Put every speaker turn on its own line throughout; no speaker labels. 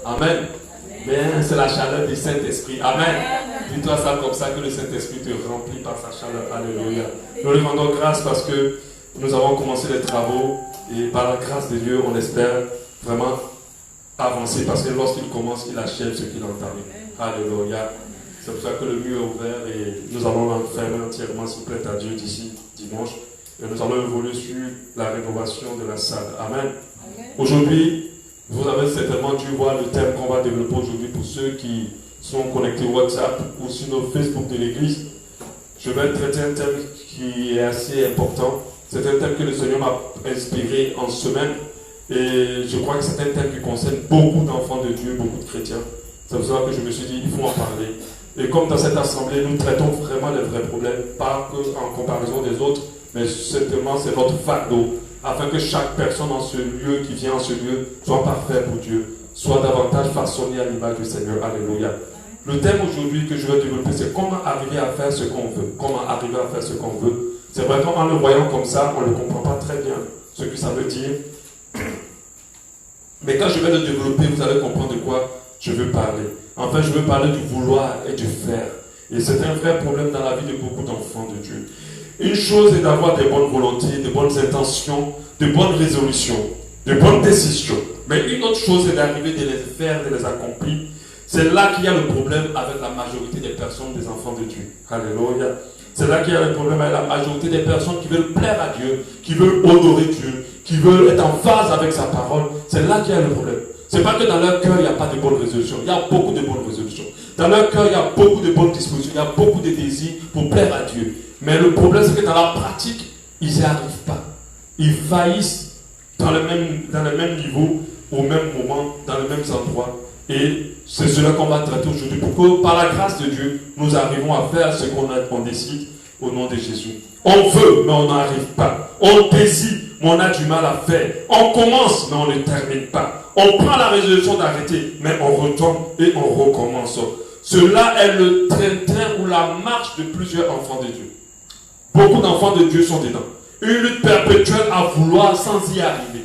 Amen. Mais c'est la chaleur du Saint-Esprit. Amen. Dis-toi ça comme ça, que le Saint-Esprit te remplit par sa chaleur. Alléluia. Nous lui rendons grâce parce que nous avons commencé les travaux et par la grâce de Dieu, on espère vraiment avancer parce que lorsqu'il commence, il achève ce qu'il a entamé. Alléluia. C'est pour ça que le mur est ouvert et nous allons l'enfermer entièrement, s'il vous plaît, à Dieu d'ici dimanche. Et nous allons évoluer sur la rénovation de la salle. Amen. Aujourd'hui, vous avez certainement dû voir le thème qu'on va développer aujourd'hui pour ceux qui sont connectés au WhatsApp ou sur nos Facebook de l'église. Je vais traiter un thème qui est assez important. C'est un thème que le Seigneur m'a inspiré en semaine. Et je crois que c'est un thème qui concerne beaucoup d'enfants de Dieu, beaucoup de chrétiens. C'est pour ça que je me suis dit, il faut en parler. Et comme dans cette assemblée, nous traitons vraiment les vrais problèmes, pas qu'en comparaison des autres, mais certainement c'est notre fardeau, afin que chaque personne en ce lieu, qui vient en ce lieu, soit parfait pour Dieu, soit davantage façonné à l'image du Seigneur. Alléluia. Le thème aujourd'hui que je vais développer, c'est comment arriver à faire ce qu'on veut. Comment arriver à faire ce qu'on veut. C'est vrai qu'en le voyant comme ça, on ne comprend pas très bien ce que ça veut dire. Mais quand je vais le développer, vous allez comprendre de quoi je veux parler. Enfin, je veux parler du vouloir et du faire. Et c'est un vrai problème dans la vie de beaucoup d'enfants de Dieu. Une chose est d'avoir des bonnes volontés, de bonnes intentions, de bonnes résolutions, de bonnes décisions. Mais une autre chose est d'arriver de les faire, de les accomplir. C'est là qu'il y a le problème avec la majorité des personnes, des enfants de Dieu. Alléluia. C'est là qu'il y a le problème avec la majorité des personnes qui veulent plaire à Dieu, qui veulent honorer Dieu, qui veulent être en phase avec sa parole. C'est là qu'il y a le problème. C'est pas que dans leur cœur, il n'y a pas de bonnes résolutions. Il y a beaucoup de bonnes résolutions. Dans leur cœur, il y a beaucoup de bonnes dispositions. Il y a beaucoup de désirs pour plaire à Dieu. Mais le problème, c'est que dans la pratique, ils n'y arrivent pas. Ils faillissent dans le même niveau, au même moment, dans les mêmes endroits. Et c'est cela qu'on va traiter aujourd'hui. Pour que, par la grâce de Dieu, nous arrivons à faire ce qu'on décide au nom de Jésus. On veut, mais on n'arrive pas. On désire, mais on a du mal à faire. On commence, mais on ne termine pas. On prend la résolution d'arrêter, mais on retombe et on recommence. Cela est le train-train ou la marche de plusieurs enfants de Dieu. Beaucoup d'enfants de Dieu sont dedans. Une lutte perpétuelle à vouloir sans y arriver.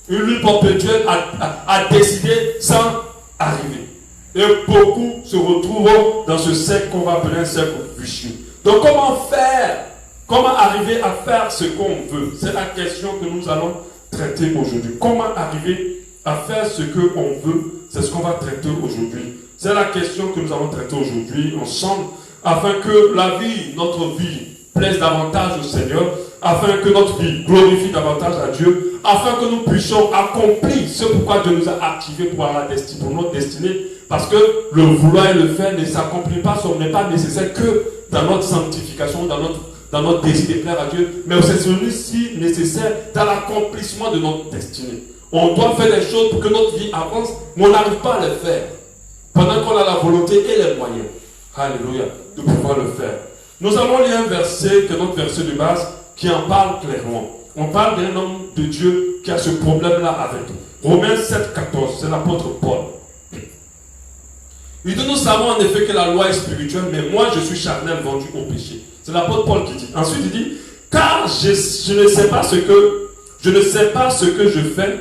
Une lutte perpétuelle à décider sans arriver. Et beaucoup se retrouvent dans ce cercle qu'on va appeler un cercle vicieux. Donc comment faire? Comment arriver à faire ce qu'on veut? C'est la question que nous allons traiter aujourd'hui. Comment arriver à faire ce qu'on veut? C'est ce qu'on va traiter aujourd'hui. C'est la question que nous allons traiter aujourd'hui ensemble, afin que la vie, notre vie, plaise davantage au Seigneur, afin que notre vie glorifie davantage à Dieu, afin que nous puissions accomplir ce pourquoi Dieu nous a activés pour notre destinée, parce que le vouloir et le faire ne s'accomplit pas, ce n'est pas nécessaire que dans notre sanctification, dans notre désir de plaire à Dieu, mais c'est celui-ci nécessaire dans l'accomplissement de notre destinée. On doit faire des choses pour que notre vie avance, mais on n'arrive pas à le faire, pendant qu'on a la volonté et les moyens, alléluia, de pouvoir le faire. Nous allons lire un verset, que notre verset de base, qui en parle clairement. On parle d'un homme de Dieu qui a ce problème-là avec nous. Romains 7, 14, c'est l'apôtre Paul. Il dit, nous savons en effet que la loi est spirituelle, mais moi je suis charnel, vendu au péché. C'est l'apôtre Paul qui dit. Ensuite il dit, car je ne sais pas ce que je fais,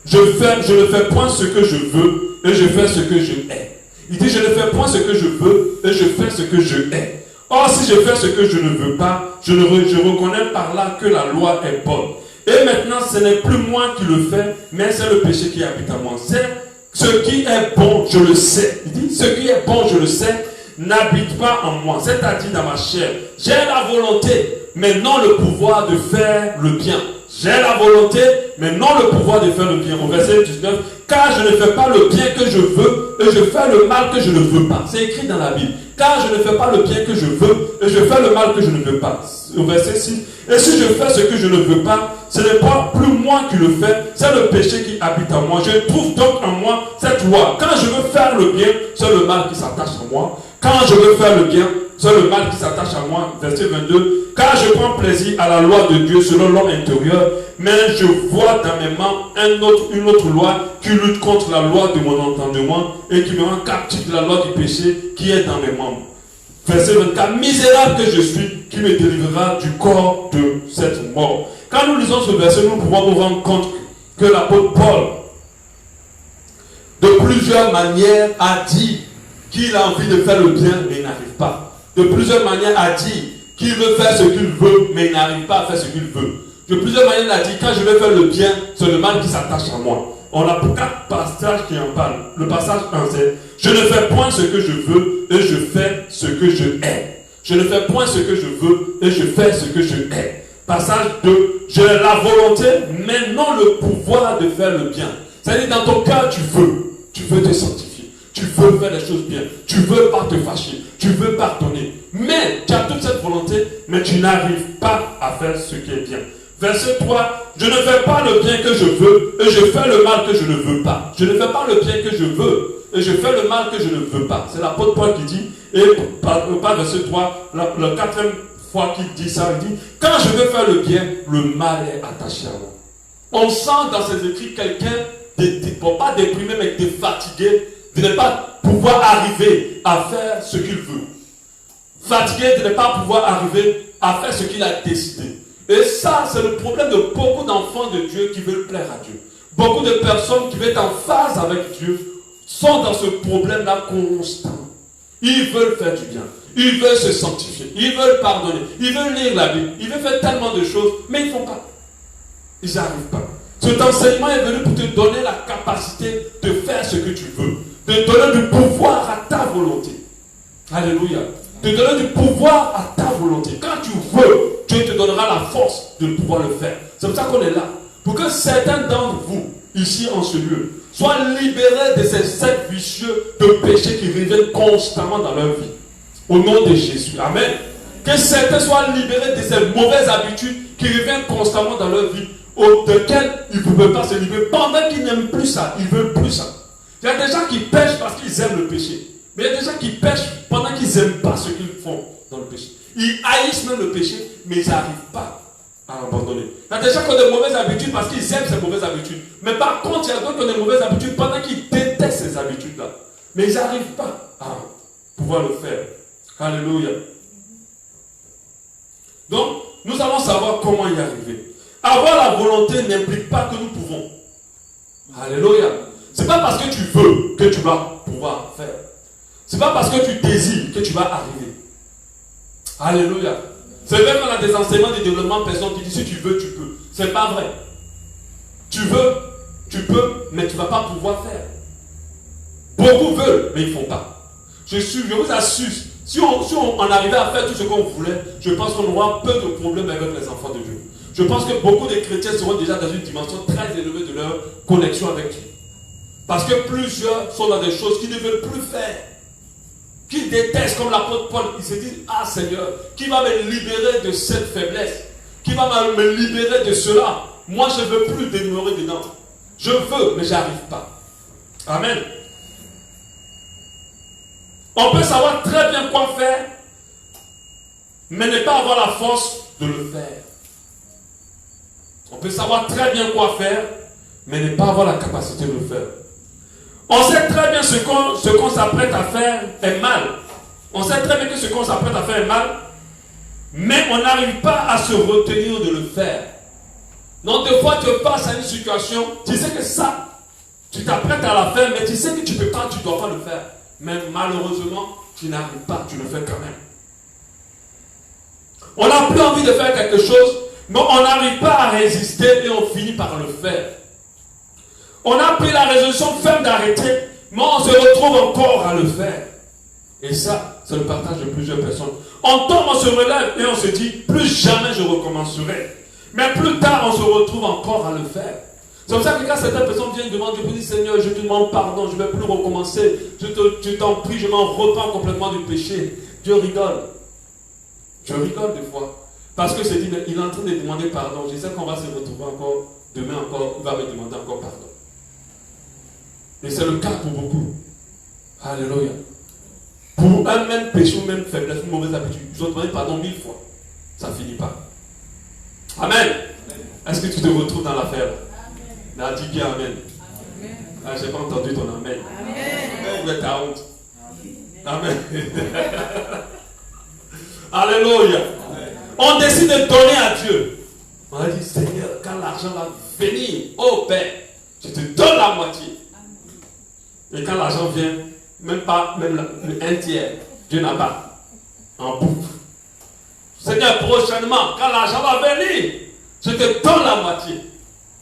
je ne fais point ce que je veux, et je fais ce que je hais. Il dit, je ne fais point ce que je veux, et je fais ce que je hais. Or, si je fais ce que je ne veux pas, je reconnais par là que la loi est bonne. Et maintenant, ce n'est plus moi qui le fais, mais c'est le péché qui habite en moi. C'est ce qui est bon, je le sais. Il dit, ce qui est bon, je le sais, n'habite pas en moi, c'est-à-dire dans ma chair. J'ai la volonté, mais non le pouvoir de faire le bien. J'ai la volonté, mais non le pouvoir de faire le bien. Au verset 19, car je ne fais pas le bien que je veux, et je fais le mal que je ne veux pas. C'est écrit dans la Bible. Car je ne fais pas le bien que je veux, et je fais le mal que je ne veux pas. Au verset 6, et si je fais ce que je ne veux pas, ce n'est pas plus moi qui le fais, c'est le péché qui habite en moi. Je trouve donc en moi cette loi. Quand je veux faire le bien, c'est le mal qui s'attache à moi. Quand je veux faire le bien, c'est le mal qui s'attache à moi. Verset 22. Car je prends plaisir à la loi de Dieu selon l'homme intérieur, mais je vois dans mes mains une autre loi qui lutte contre la loi de mon entendement et qui me rend captif de la loi du péché qui est dans mes membres. Verset 24. Misérable que je suis, qui me délivrera du corps de cette mort. Quand nous lisons ce verset, nous pouvons nous rendre compte que l'apôtre Paul, de plusieurs manières a dit qu'il a envie de faire le bien, mais il n'arrive pas. De plusieurs manières a dit qu'il veut faire ce qu'il veut, mais il n'arrive pas à faire ce qu'il veut. De plusieurs manières il a dit, quand je vais faire le bien, c'est le mal qui s'attache à moi. On a 4 passages qui en parlent. Le passage 1, c'est « Je ne fais point ce que je veux et je fais ce que je hais. Je ne fais point ce que je veux et je fais ce que je hais. » Passage 2, « J'ai la volonté, mais non le pouvoir de faire le bien. » C'est-à-dire, dans ton cœur, tu veux te sanctifier. Tu veux faire les choses bien. Tu veux pas te fâcher. Tu veux pardonner. Mais tu as toute cette volonté, mais tu n'arrives pas à faire ce qui est bien. Verset 3, je ne fais pas le bien que je veux et je fais le mal que je ne veux pas. Je ne fais pas le bien que je veux et je fais le mal que je ne veux pas. C'est l'apôtre Paul qui dit, et par verset 3, la 4e fois qu'il dit ça, il dit, quand je veux faire le bien, le mal est attaché à moi. On sent dans ses écrits quelqu'un, pas déprimé, mais fatigué, de ne pas pouvoir arriver à faire ce qu'il veut. Fatigué de ne pas pouvoir arriver à faire ce qu'il a décidé. Et ça, c'est le problème de beaucoup d'enfants de Dieu qui veulent plaire à Dieu. Beaucoup de personnes qui veulent être en phase avec Dieu sont dans ce problème-là constant. Ils veulent faire du bien. Ils veulent se sanctifier. Ils veulent pardonner. Ils veulent lire la Bible. Ils veulent faire tellement de choses, mais ils ne font pas. Ils n'y arrivent pas. Cet enseignement est venu pour te donner la capacité de faire ce que tu veux. De donner du pouvoir à ta volonté. Alléluia. De donner du pouvoir à ta volonté. Quand tu veux, Dieu te donnera la force de pouvoir le faire. C'est pour ça qu'on est là. Pour que certains d'entre vous, ici en ce lieu, soient libérés de ces cercles vicieux de péché qui reviennent constamment dans leur vie. Au nom de Jésus. Amen. Que certains soient libérés de ces mauvaises habitudes qui reviennent constamment dans leur vie, desquelles ils ne peuvent pas se libérer pendant qu'ils n'aiment plus ça. Ils ne veulent plus ça. Il y a des gens qui pêchent parce qu'ils aiment le péché. Mais il y a des gens qui pêchent pendant qu'ils n'aiment pas ce qu'ils font dans le péché. Ils haïssent même le péché, mais ils n'arrivent pas à abandonner. Il y a des gens qui ont de mauvaises habitudes parce qu'ils aiment ces mauvaises habitudes. Mais par contre, il y a d'autres qui ont de mauvaises habitudes pendant qu'ils détestent ces habitudes-là. Mais ils n'arrivent pas à pouvoir le faire. Alléluia. Donc, nous allons savoir comment y arriver. Avoir la volonté n'implique pas que nous pouvons. Alléluia. Ce n'est pas parce que tu veux que tu vas pouvoir faire. Ce n'est pas parce que tu désires que tu vas arriver. Alléluia. C'est vrai qu'on a des enseignements de développement personnel qui disent si tu veux, tu peux. Ce n'est pas vrai. Tu veux, tu peux, mais tu ne vas pas pouvoir faire. Beaucoup veulent, mais ils ne font pas. Je vous assure, si on arrivait à faire tout ce qu'on voulait, je pense qu'on aura peu de problèmes avec les enfants de Dieu. Je pense que beaucoup de chrétiens seront déjà dans une dimension très élevée de leur connexion avec Dieu. Parce que plusieurs sont dans des choses qu'ils ne veulent plus faire. Qu'ils détestent, comme l'apôtre Paul. Ils se disent, ah Seigneur, qui va me libérer de cette faiblesse? Qui va me libérer de cela? Moi, je ne veux plus demeurer dedans. Je veux, mais je n'arrive pas. Amen. On peut savoir très bien quoi faire, mais ne pas avoir la force de le faire. On peut savoir très bien quoi faire, mais ne pas avoir la capacité de le faire. On sait très bien ce qu'on s'apprête à faire est mal. On sait très bien que ce qu'on s'apprête à faire est mal, mais on n'arrive pas à se retenir de le faire. Donc des fois tu passes à une situation, tu sais que ça, tu t'apprêtes à la faire, mais tu sais que tu peux pas, tu ne dois pas le faire. Mais malheureusement, tu n'arrives pas, tu le fais quand même. On n'a plus envie de faire quelque chose, mais on n'arrive pas à résister et on finit par le faire. On a pris la résolution ferme d'arrêter, mais on se retrouve encore à le faire. Et ça, c'est le partage de plusieurs personnes. On tombe, on se relève et on se dit, plus jamais je recommencerai. Mais plus tard, on se retrouve encore à le faire. C'est comme ça que quand certaines personnes viennent demander, je vous dis, Seigneur, je te demande pardon, je ne vais plus recommencer. Je t'en prie, je m'en repens complètement du péché. Dieu rigole. Je rigole des fois. Parce que il est en train de demander pardon. Je sais qu'on va se retrouver encore, demain encore, il va me demander encore pardon. Et c'est le cas pour beaucoup. Alléluia. Pour un même péché ou même faiblesse, une mauvaise habitude, ils ont demandé pardon 1000 fois. Ça ne finit pas. Amen. Est-ce que tu te retrouves dans l'affaire? Amen. Dis bien Amen. Ah, je n'ai pas entendu ton Amen. Amen. Où est ta honte? Amen. Alléluia. On décide de donner à Dieu. On a dit, Seigneur, quand l'argent va venir, oh Père, je te donne la moitié. Et quand l'argent vient, même pas même un tiers, Dieu n'a pas en bouffe. Seigneur, prochainement, quand l'argent va venir, je te donne la moitié.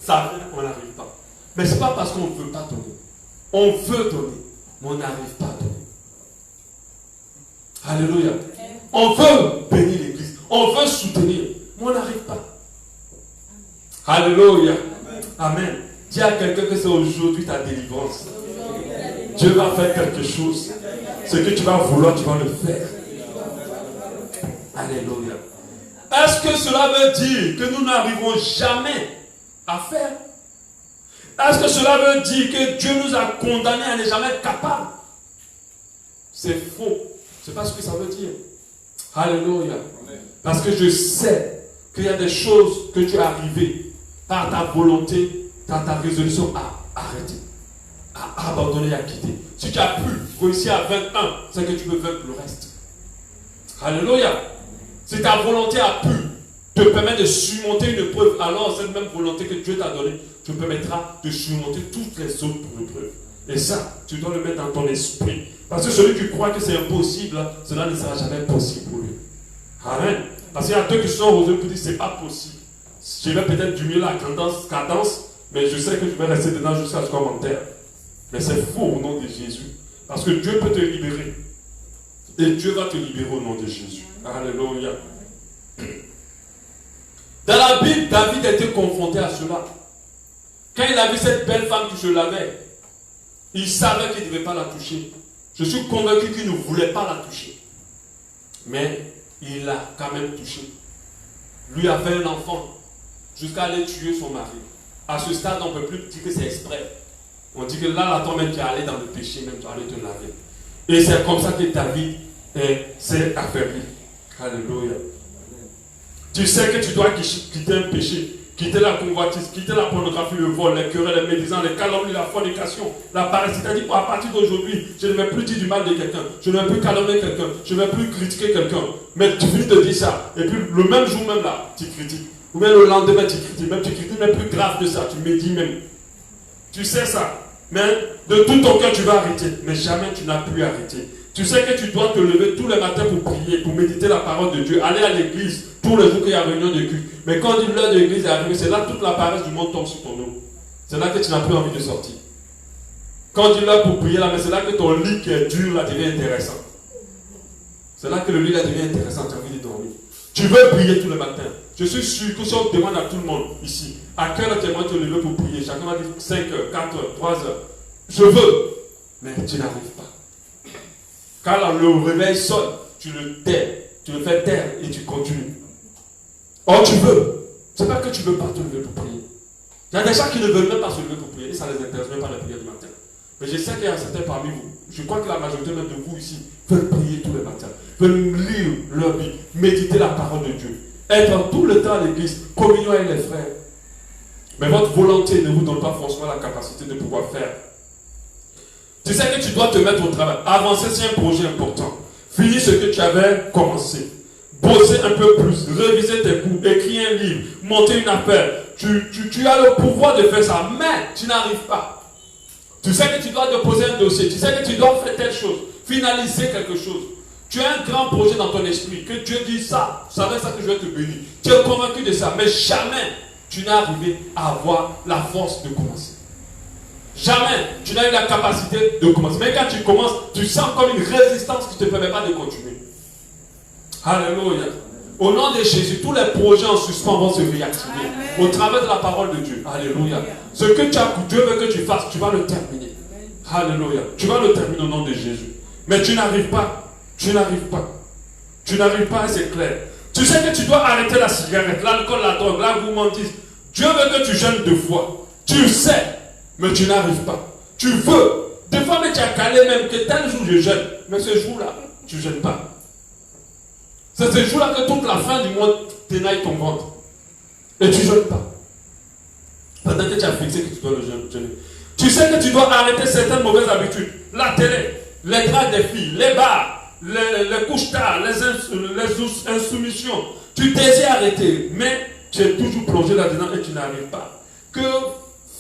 Ça vient, on n'arrive pas. Mais ce n'est pas parce qu'on ne veut pas donner. On veut donner, mais on n'arrive pas à donner. Alléluia. On veut bénir l'église. On veut soutenir, mais on n'arrive pas. Alléluia. Amen. Dis à quelqu'un que c'est aujourd'hui ta délivrance. Dieu va faire quelque chose. Ce que tu vas vouloir, tu vas le faire. Alléluia. Est-ce que cela veut dire que nous n'arriverons jamais à faire? Est-ce que cela veut dire que Dieu nous a condamnés à ne jamais être capables? C'est faux. C'est pas ce que ça veut dire. Alléluia. Parce que je sais qu'il y a des choses que tu es arrivé par ta volonté, par ta résolution à arrêter, à abandonner, à quitter. Si tu as pu réussir à 21, c'est que tu peux vaincre le reste. Alléluia. Si ta volonté a pu te permettre de surmonter une épreuve, alors cette même volonté que Dieu t'a donnée te permettra de surmonter toutes les autres épreuves. Et ça, tu dois le mettre dans ton esprit. Parce que celui qui croit que c'est impossible, cela ne sera jamais possible pour lui. Amen. Parce qu'il y a deux qui sont aux yeux pour dire c'est pas possible. Je vais peut-être diminuer la cadence, mais je sais que je vais rester dedans jusqu'à ce commentaire. Mais c'est faux au nom de Jésus. Parce que Dieu peut te libérer. Et Dieu va te libérer au nom de Jésus. Alléluia. Dans la Bible, David a été confronté à cela. Quand il a vu cette belle femme qui se lavait, il savait qu'il ne devait pas la toucher. Je suis convaincu qu'il ne voulait pas la toucher. Mais il l'a quand même touchée. Lui avait un enfant, jusqu'à aller tuer son mari. À ce stade, on ne peut plus dire que c'est exprès. On dit que là, toi même qui est allé dans le péché, même tu es allé te laver. Et c'est comme ça que David s'est affaibli. Alléluia. Tu sais que tu dois quitter un péché, quitter la convoitise, quitter la pornographie, le vol, les querelles, les médisants, les calomnies, la fornication, la paresse. C'est-à-dire qu'à partir d'aujourd'hui, je ne vais plus dire du mal de quelqu'un, je ne vais plus calomnier quelqu'un, je ne vais plus critiquer quelqu'un. Mais tu finis de dire ça, et puis le même jour même là, tu critiques. Ou bien le lendemain, tu critiques. Même tu critiques, mais plus grave de ça, tu médis même. Tu sais ça. Mais de tout ton cœur, tu vas arrêter. Mais jamais tu n'as pu arrêter. Tu sais que tu dois te lever tous les matins pour prier, pour méditer la parole de Dieu, aller à l'église tous les jours qu'il y a réunion de culte. Mais quand l'heure de l'église est arrivée, c'est là que toute la paresse du monde tombe sur ton dos. C'est là que tu n'as plus envie de sortir. Quand tu l'heure pour prier là, mais c'est là que ton lit qui est dur là devient intéressant. C'est là que le lit là devient intéressant, tu as envie de dormir. Tu veux prier tous les matins. Je suis sûr que si on demande à tout le monde ici, à quelle heure tu aimerais te lever pour prier, chacun va dire 5 heures, 4 heures, 3 heures. Je veux, mais tu n'arrives pas. Quand le réveil sonne, tu le tais, tu le fais taire et tu continues. Or tu veux. Ce n'est pas que tu ne veux pas te lever pour prier. Il y a des gens qui ne veulent même pas se lever pour prier et ça ne les intéresse même pas la prière du matin. Mais je sais qu'il y a certains parmi vous, je crois que la majorité même de vous ici veulent prier tous les matins, veulent lire leur Bible, méditer la parole de Dieu, être tout le temps à l'église, communion avec les frères. Mais votre volonté ne vous donne pas forcément la capacité de pouvoir faire. Tu sais que tu dois te mettre au travail. Avancer, c'est un projet important. Finis ce que tu avais commencé. Bosser un peu plus. Réviser tes cours. Écrire un livre. Monter une affaire. Tu as le pouvoir de faire ça. Mais tu n'arrives pas. Tu sais que tu dois déposer un dossier. Tu sais que tu dois faire telle chose. Finaliser quelque chose. Tu as un grand projet dans ton esprit. Que Dieu dit ça. C'est avec ça que je vais te bénir. Tu es convaincu de ça. Mais jamais tu n'es arrivé à avoir la force de commencer. Jamais tu n'as eu la capacité de commencer. Mais quand tu commences, tu sens comme une résistance qui ne te permet pas de continuer. Alléluia. Au nom de Jésus, tous les projets en suspens vont se réactiver. Au travers de la parole de Dieu. Alléluia. Ce que Dieu veut que tu fasses, tu vas le terminer. Alléluia. Tu vas le terminer au nom de Jésus. Mais tu n'arrives pas. Tu n'arrives pas. Tu n'arrives pas et c'est clair. Tu sais que tu dois arrêter la cigarette, l'alcool, la drogue, la gourmandise. Dieu veut que tu jeûnes 2 fois. Tu le sais. Mais tu n'arrives pas. Tu veux. Des fois, mais tu as calé même que tel jour je jeûne. Mais ce jour-là, tu ne jeûnes pas. C'est ce jour-là que toute la fin du mois t'énaille ton ventre. Et tu ne jeûnes pas. Pendant que tu as fixé que tu dois le jeûner. Tu sais que tu dois arrêter certaines mauvaises habitudes. La télé, les draps des filles, les bars, les couches tard, les insoumissions. Tu désires arrêter, mais tu es toujours plongé là-dedans et tu n'arrives pas. Que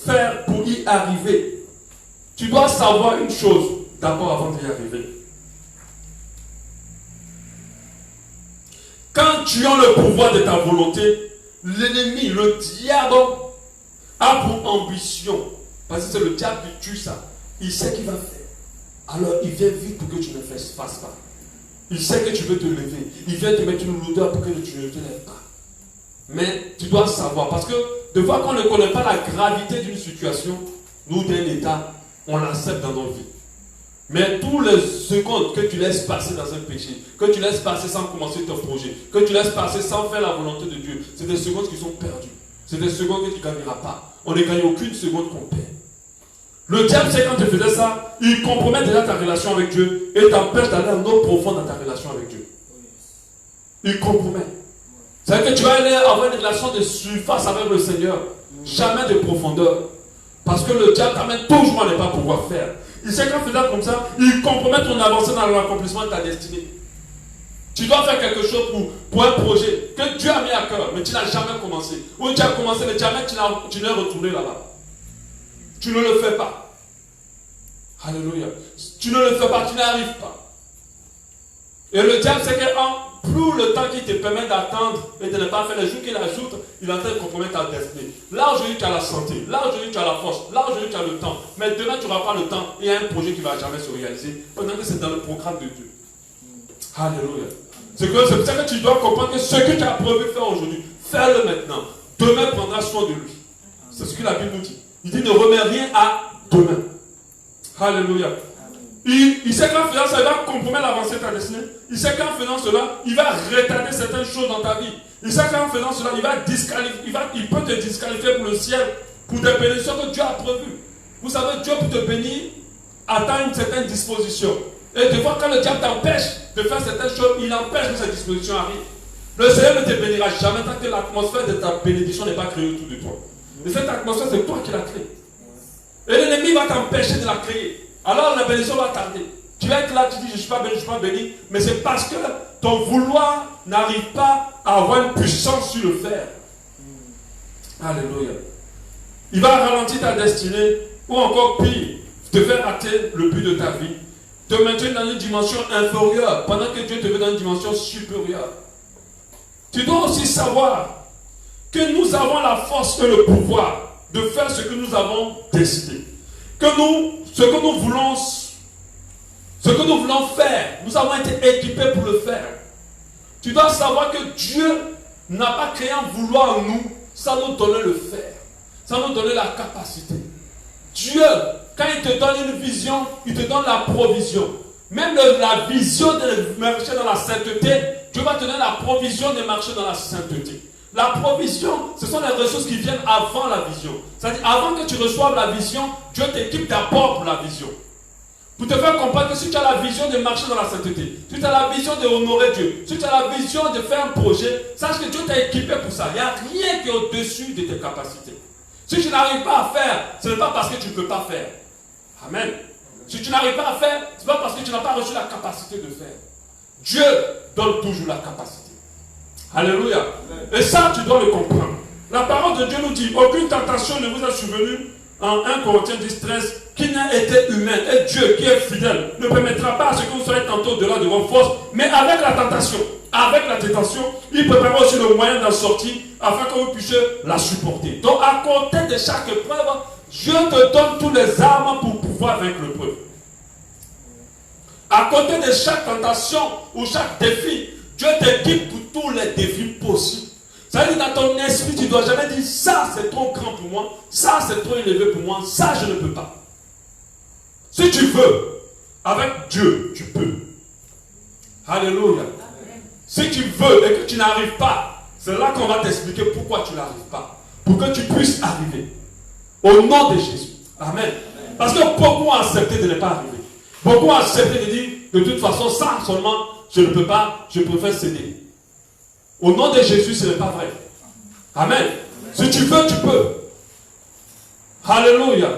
faire pour y arriver? Tu dois savoir une chose d'abord avant d'y arriver. Quand tu as le pouvoir de ta volonté, l'ennemi, le diable, a pour ambition, parce que c'est le diable qui tue ça, il sait qu'il va faire. Alors il vient vite pour que tu ne fasses pas. Il sait que tu veux te lever. Il vient te mettre une lourdeur pour que tu ne te lèves pas. Mais tu dois savoir, parce que de fois qu'on ne connaît pas la gravité d'une situation, nous d'un état, on l'accepte dans nos vies. Mais tous les secondes que tu laisses passer dans un péché, que tu laisses passer sans commencer ton projet, que tu laisses passer sans faire la volonté de Dieu, c'est des secondes qui sont perdues. C'est des secondes que tu ne gagneras pas. On ne gagne aucune seconde qu'on perd. Le diable, c'est quand tu faisais ça, il compromet déjà ta relation avec Dieu et t'empêche d'aller en eau profonde dans ta relation avec Dieu. Il compromet. C'est-à-dire que tu vas aller avoir une relation de surface avec le Seigneur, jamais de profondeur. Parce que le diable t'amène toujours à ne pas pouvoir faire. Il sait qu'en faisant comme ça, il compromet ton avancée dans l'accomplissement de ta destinée. Tu dois faire quelque chose pour un projet que Dieu a mis à cœur, mais tu n'as jamais commencé. Ou tu as commencé, mais jamais tu n'es retourné là-bas. Tu ne le fais pas. Alléluia. Tu ne le fais pas, tu n'arrives pas. Et le diable, c'est que plus le temps qui te permet d'attendre et de ne pas faire les jours qu'il ajoute, il est en train de compromettre ta destinée. Là aujourd'hui tu as la santé, là aujourd'hui tu as la force, là aujourd'hui tu as le temps. Mais demain tu n'auras pas le temps et il y a un projet qui ne va jamais se réaliser. Pendant que c'est dans le programme de Dieu. Alléluia. C'est pour ça que tu dois comprendre que ce que tu as prévu faire aujourd'hui, fais-le maintenant. Demain prendra soin de lui. C'est ce que la Bible nous dit. Il dit ne remets rien à demain. Alléluia. Il sait qu'en faisant ça, il va compromettre l'avancée de ta destinée. Il sait qu'en faisant cela, il va retarder certaines choses dans ta vie. Il sait qu'en faisant cela, il peut te disqualifier pour le ciel, pour des bénédictions que Dieu a prévues. Vous savez, Dieu pour te bénir attend une certaine disposition. Et des fois, quand le diable t'empêche de faire certaines choses, il empêche que cette disposition arrive. Le Seigneur ne te bénira jamais tant que l'atmosphère de ta bénédiction n'est pas créée autour de toi. Et cette atmosphère, c'est toi qui l'as créée. Et l'ennemi va t'empêcher de la créer. Alors la bénédiction va tarder. Tu vas être là, tu dis je ne suis pas béni, je ne suis pas béni. Mais c'est parce que ton vouloir n'arrive pas à avoir une puissance sur le fer. Alléluia. Il va ralentir ta destinée, ou encore pire, te faire rater le but de ta vie. Te maintenir dans une dimension inférieure, pendant que Dieu te veut dans une dimension supérieure. Tu dois aussi savoir que nous avons la force et le pouvoir de faire ce que nous avons décidé. Ce que nous voulons faire, nous avons été équipés pour le faire. Tu dois savoir que Dieu n'a pas créé un vouloir en nous sans nous donner le faire, sans nous donner la capacité. Dieu, quand il te donne une vision, il te donne la provision. Même la vision de marcher dans la sainteté, Dieu va te donner la provision de marcher dans la sainteté. La provision, ce sont les ressources qui viennent avant la vision. C'est-à-dire, avant que tu reçoives la vision, Dieu t'équipe d'abord pour la vision. Pour te faire comprendre que si tu as la vision de marcher dans la sainteté, si tu as la vision de honorer Dieu, si tu as la vision de faire un projet, sache que Dieu t'a équipé pour ça. Il n'y a rien qui est au-dessus de tes capacités. Si tu n'arrives pas à faire, ce n'est pas parce que tu ne peux pas faire. Amen. Si tu n'arrives pas à faire, ce n'est pas parce que tu n'as pas reçu la capacité de faire. Dieu donne toujours la capacité. Alléluia. Et ça, tu dois le comprendre. La parole de Dieu nous dit, aucune tentation ne vous a survenu en 1 Corinthiens 10, 13, qui n'a été humaine. Et Dieu, qui est fidèle, ne permettra pas à ce que vous soyez tantôt au-delà de vos forces, mais avec la tentation, il prépare aussi le moyen d'en sortir, afin que vous puissiez la supporter. Donc, à côté de chaque épreuve, Dieu te donne tous les armes pour pouvoir vaincre l'épreuve. À côté de chaque tentation ou chaque défi, Dieu t'équipe pour tous les défis possibles. Ça veut dire dans ton esprit, tu ne dois jamais dire ça c'est trop grand pour moi, ça c'est trop élevé pour moi, ça je ne peux pas. Si tu veux, avec Dieu, tu peux. Alléluia. Amen. Si tu veux et que tu n'arrives pas, c'est là qu'on va t'expliquer pourquoi tu n'arrives pas. Pour que tu puisses arriver. Au nom de Jésus. Amen. Amen. Parce que beaucoup ont accepté de ne pas arriver. Beaucoup ont accepté de dire, de toute façon, ça seulement, je ne peux pas, je préfère céder. Au nom de Jésus, ce n'est pas vrai. Amen. Si tu veux, tu peux. Alléluia.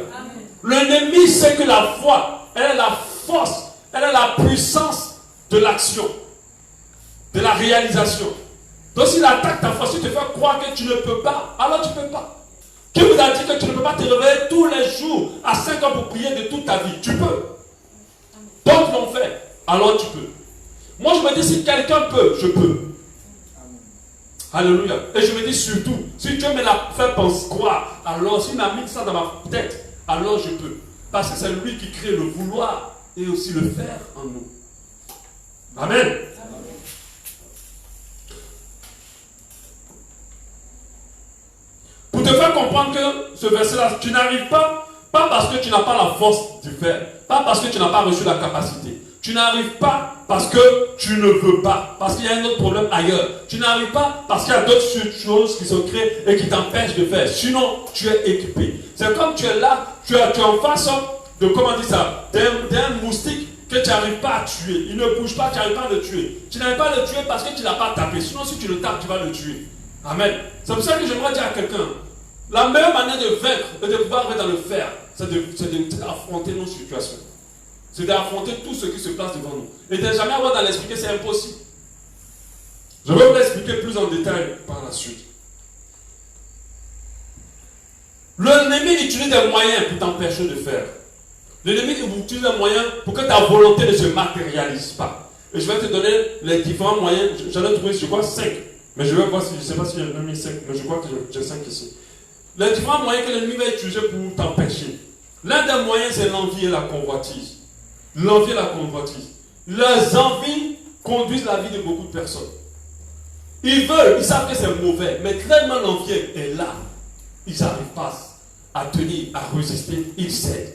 L'ennemi sait que la foi, elle est la force, elle est la puissance de l'action, de la réalisation. Donc s'il attaque ta foi, s'il te fait croire que tu ne peux pas, alors tu ne peux pas. Qui vous a dit que tu ne peux pas te réveiller tous les jours à 5 ans pour prier de toute ta vie? Tu peux. D'autres l'ont fait. Alors tu peux. Moi je me dis si quelqu'un peut, je peux. Alléluia. Et je me dis surtout, si Dieu me l'a fait penser croire, alors s'il m'a mis ça dans ma tête, alors je peux. Parce que c'est lui qui crée le vouloir et aussi le faire en nous. Amen. Pour te faire comprendre que ce verset-là, tu n'arrives pas parce que tu n'as pas la force de faire, pas parce que tu n'as pas reçu la capacité. Tu n'arrives pas parce que tu ne veux pas, parce qu'il y a un autre problème ailleurs. Tu n'arrives pas parce qu'il y a d'autres choses qui sont créées et qui t'empêchent de faire. Sinon, tu es équipé. C'est comme tu es là, tu es en face de, comment dire ça, d'un moustique que tu n'arrives pas à tuer. Il ne bouge pas, tu n'arrives pas à le tuer. Tu n'arrives pas à le tuer parce que tu ne l'as pas tapé. Sinon, si tu le tapes, tu vas le tuer. Amen. C'est pour ça que j'aimerais dire à quelqu'un, la meilleure manière de vaincre et de pouvoir être dans le fer, c'est d'affronter nos situations. C'est d'affronter tout ce qui se passe devant nous. Et de jamais avoir dans l'esprit que c'est impossible. Je vais vous l'expliquer plus en détail par la suite. L'ennemi utilise des moyens pour t'empêcher de faire. L'ennemi utilise des moyens pour que ta volonté ne se matérialise pas. Et je vais te donner les différents moyens. J'en ai trouvé, je crois, 5. Mais je vais voir si, je ne sais pas si j'en ai mis 5, mais je crois que j'ai 5 ici. Les différents moyens que l'ennemi va utiliser pour t'empêcher. L'un des moyens, c'est l'envie et la convoitise. L'envie et la convoitise. Les envies conduisent la vie de beaucoup de personnes. Ils veulent, ils savent que c'est mauvais, mais tellement l'envie est là, ils n'arrivent pas à tenir, à résister, ils cèdent.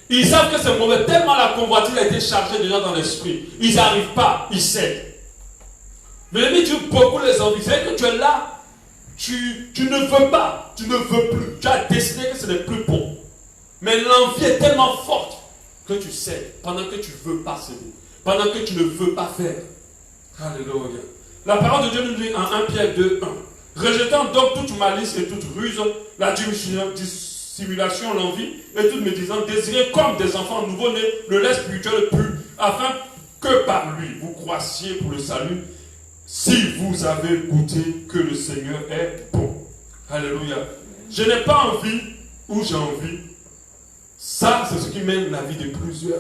Ils savent que c'est mauvais, tellement la convoitise a été chargée déjà dans l'esprit. Ils n'arrivent pas, ils cèdent. Mais l'ennemi tue beaucoup les envies. C'est que tu es là, tu ne veux pas, tu ne veux plus. Tu as décidé que ce n'est plus bon. Mais l'envie est tellement forte que tu cèdes pendant que tu ne veux pas céder. Pendant que tu ne veux pas faire. Alléluia. La parole de Dieu nous dit en 1 Pierre 2, 1. Rejetant donc toute malice et toute ruse, la dissimulation, l'envie et toute médisance, désirez comme des enfants nouveau-nés le lait spirituel pur, afin que par lui vous croissiez pour le salut, si vous avez goûté que le Seigneur est bon. Alléluia. Je n'ai pas envie ou j'ai envie. Ça, c'est ce qui mène la vie de plusieurs.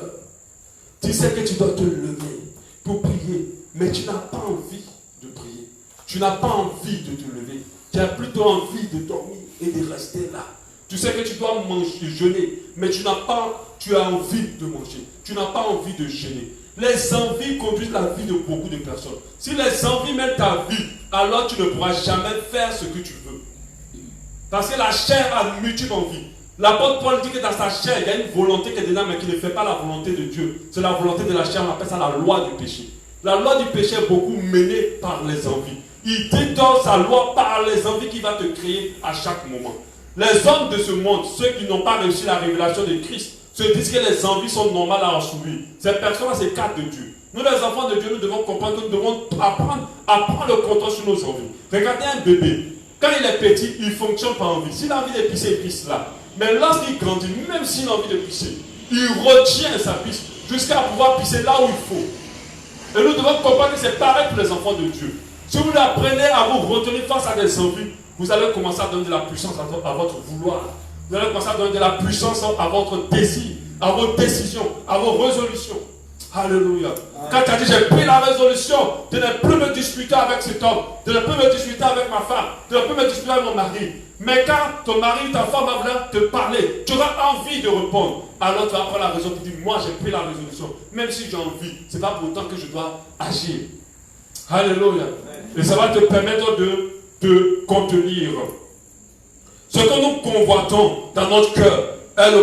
Tu sais que tu dois te lever pour prier, mais tu n'as pas envie de prier. Tu n'as pas envie de te lever. Tu as plutôt envie de dormir et de rester là. Tu sais que tu dois manger, jeûner, mais tu as envie de manger. Tu n'as pas envie de jeûner. Les envies conduisent la vie de beaucoup de personnes. Si les envies mènent ta vie, alors tu ne pourras jamais faire ce que tu veux. Parce que la chair a multiples envies. L'apôtre Paul dit que dans sa chair, il y a une volonté qui est dedans, mais qui ne fait pas la volonté de Dieu. C'est la volonté de la chair, on appelle ça la loi du péché. La loi du péché est beaucoup menée par les envies. Il détend sa loi par les envies qu'il va te créer à chaque moment. Les hommes de ce monde, ceux qui n'ont pas réussi la révélation de Christ, se disent que les envies sont normales à en subir. Ces personnes-là s'écartent de Dieu. Nous, les enfants de Dieu, nous devons comprendre que nous devons apprendre le contrôle sur nos envies. Regardez un bébé. Quand il est petit, il fonctionne par envie. S'il a envie de pisser, il pisse là. Mais lorsqu'il grandit, même s'il a envie de pisser, il retient sa pisse jusqu'à pouvoir pisser là où il faut. Et nous devons comprendre que c'est pareil pour les enfants de Dieu. Si vous apprenez à vous retenir face à des envies, vous allez commencer à donner de la puissance à votre vouloir. Vous allez commencer à donner de la puissance à votre désir, à vos décisions, à vos résolutions. Alléluia. Quand tu as dit j'ai pris la résolution de ne plus me disputer avec cet homme, de ne plus me disputer avec ma femme, de ne plus me disputer avec mon mari. Mais quand ton mari ou ta femme va venir te parler, tu auras envie de répondre. Alors tu vas prendre la raison pour dire moi j'ai pris la résolution. Même si j'ai envie, ce n'est pas pour autant que je dois agir. Alléluia. Et ça va te permettre de te contenir. Ce que nous convoitons dans notre cœur, elle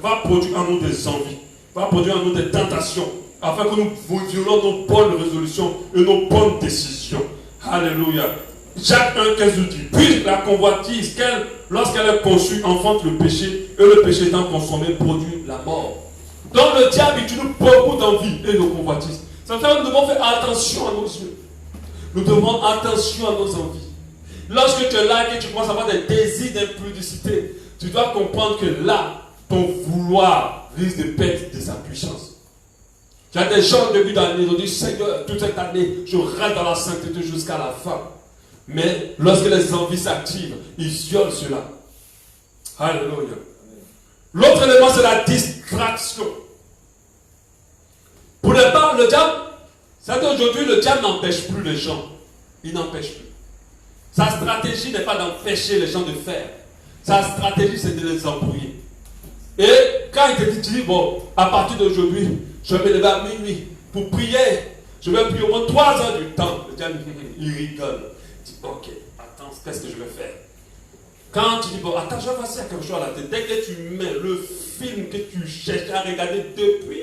va produire en nous des envies, va produire en nous des tentations, afin que nous violons nos bonnes résolutions et nos bonnes décisions. Alléluia. Jacques 1,15 nous dit, puis la convoitise, lorsqu'elle est conçue, enfante le péché, et le péché étant consommé, produit la mort. Donc le diable utilise beaucoup d'envie et de convoitise. Ça veut dire que nous devons faire attention à nos yeux. Nous devons attention à nos envies. Lorsque tu es là et que tu commences à avoir des désirs d'impudicité, tu dois comprendre que là, ton vouloir risque de perdre de sa puissance. Il y a des gens au début d'année, ils ont dit Seigneur, toute cette année, je reste dans la sainteté jusqu'à la fin. Mais lorsque les envies s'activent, ils violent cela. Alléluia. L'autre élément, c'est la distraction. Pour le diable, c'est qu'aujourd'hui, le diable n'empêche plus les gens. Il n'empêche plus. Sa stratégie n'est pas d'empêcher les gens de faire. Sa stratégie, c'est de les embrouiller. Et quand il te dit, tu dis, bon, à partir d'aujourd'hui, je vais me lever à minuit pour prier. Je vais prier au moins 3 heures du temps. Le diable, il rigole. Il dit, ok, attends, qu'est-ce que je vais faire? Quand tu dis, bon, attends, je vais passer à quelque chose à la tête. Dès que tu mets le film que tu cherchais à regarder depuis,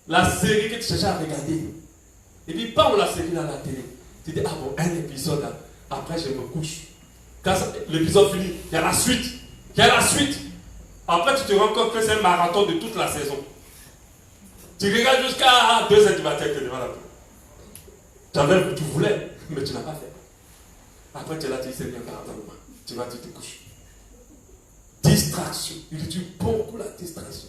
la série que tu cherchais à regarder, et puis, pas la série dans la télé. Tu dis, ah bon, un épisode, là. Après je me couche. Quand l'épisode finit, il y a la suite. Il y a la suite. Après, tu te rends compte que c'est un marathon de toute la saison. Tu regardes jusqu'à 2h du matin, tu es devant la télé. Tu voulais, mais tu n'as pas fait. Après, tu es là, tu dis, Seigneur, pardonne-moi. Tu vas, tu te couches. Distraction. Il utilise beaucoup la distraction.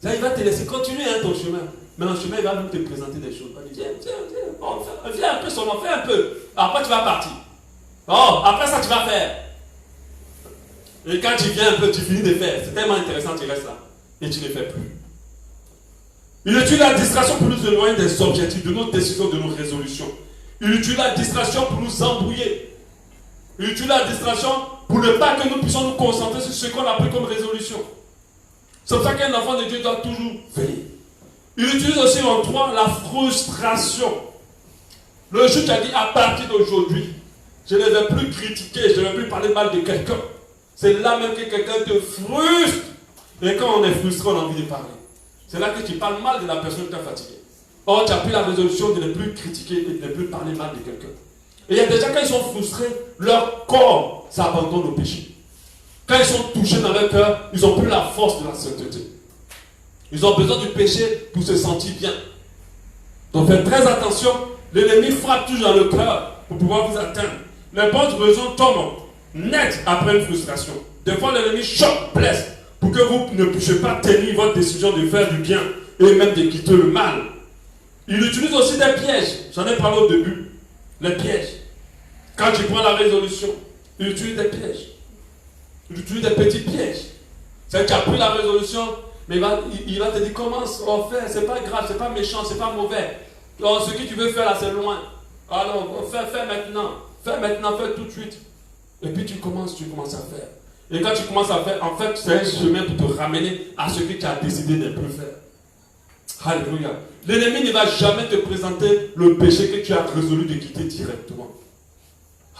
Là, il va te laisser continuer ton chemin. Mais dans le chemin, il va nous te présenter des choses. Il va dire, tiens, bon, viens un peu seulement, fais un peu. Après, tu vas partir. Oh, après ça, tu vas faire. Et quand tu viens un peu, tu finis de faire. C'est tellement intéressant, tu restes là. Et tu ne fais plus. Il utilise la distraction pour nous éloigner des objectifs, de nos décisions, de nos résolutions. Il utilise la distraction pour nous embrouiller. Il utilise la distraction pour ne pas que nous puissions nous concentrer sur ce qu'on a pris comme résolution. C'est pour ça qu'un enfant de Dieu doit toujours veiller. Il utilise aussi en 3 la frustration. Le jour où tu as dit, à partir d'aujourd'hui, je ne vais plus critiquer, je ne vais plus parler mal de quelqu'un. C'est là même que quelqu'un te frustre. Et quand on est frustré, on a envie de parler. C'est là que tu parles mal de la personne qui t'a fatigué. Or, tu as pris la résolution de ne plus critiquer et de ne plus parler mal de quelqu'un. Et il y a des gens, quand ils sont frustrés, leur corps s'abandonne au péché. Quand ils sont touchés dans leur cœur, ils n'ont plus la force de la sainteté. Ils ont besoin du péché pour se sentir bien. Donc faites très attention. L'ennemi frappe toujours dans le cœur pour pouvoir vous atteindre. Les bonnes raisons tombent net après une frustration. Des fois, l'ennemi choque, blesse, pour que vous ne puissiez pas tenir votre décision de faire du bien et même de quitter le mal. Il utilise aussi des pièges. J'en ai parlé au début. Les pièges. Quand tu prends la résolution, il utilise des pièges. Il utilise des petits pièges. C'est que tu as pris la résolution, mais il va te dire commence à faire, c'est pas grave, c'est pas méchant, c'est pas mauvais. Alors, ce que tu veux faire là, c'est loin. Alors, fais maintenant. Fais maintenant, fais tout de suite. Et puis tu commences à faire. Et quand tu commences à faire, en fait, c'est un chemin pour te ramener à ce que tu as décidé de ne plus faire. Alléluia. L'ennemi ne va jamais te présenter le péché que tu as résolu de quitter directement.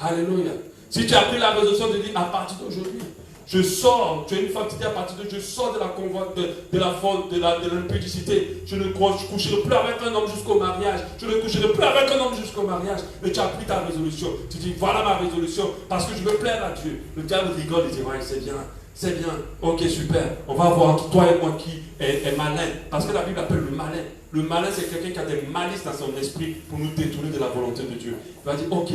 Alléluia. Si tu as pris la résolution de dire à partir d'aujourd'hui, je sors, tu es une femme qui dit à partir de je sors de la convoite, de la faute, de l'impudicité. Je ne coucherai plus avec un homme jusqu'au mariage. Je ne coucherai plus avec un homme jusqu'au mariage. Et tu as pris ta résolution. Tu dis voilà ma résolution parce que je veux plaire à Dieu. Le diable rigole et dit ouais, c'est bien. C'est bien, ok super, on va voir toi et moi qui est malin. Parce que la Bible appelle le malin. Le malin c'est quelqu'un qui a des malices dans son esprit pour nous détourner de la volonté de Dieu. Il va dire ok,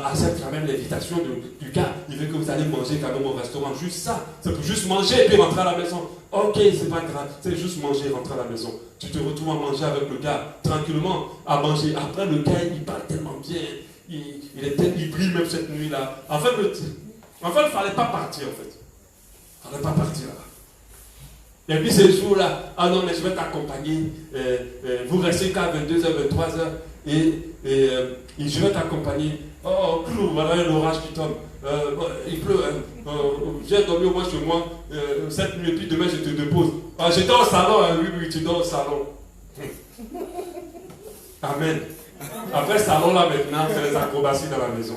accepte quand même l'invitation du gars. Il veut que vous allez manger quand même au restaurant. Juste ça, c'est pour juste manger et puis rentrer à la maison. Ok, c'est pas grave, c'est juste manger et rentrer à la maison. Tu te retrouves à manger avec le gars, tranquillement, à manger. Après le gars il parle tellement bien, il brille même cette nuit là. En fait, il ne fallait pas partir en fait. On ne va pas partir là. Et puis ce jour-là, ah non, mais je vais t'accompagner. Vous restez qu'à 22h, 23h. Et je vais t'accompagner. Oh, voilà un orage qui tombe. Il pleut. Viens dormir au moins chez moi cette nuit. Et puis demain, je te dépose. Ah, je dors au salon. Oui, tu dors au salon. Amen. Après le salon, là, maintenant, c'est les acrobaties dans la maison.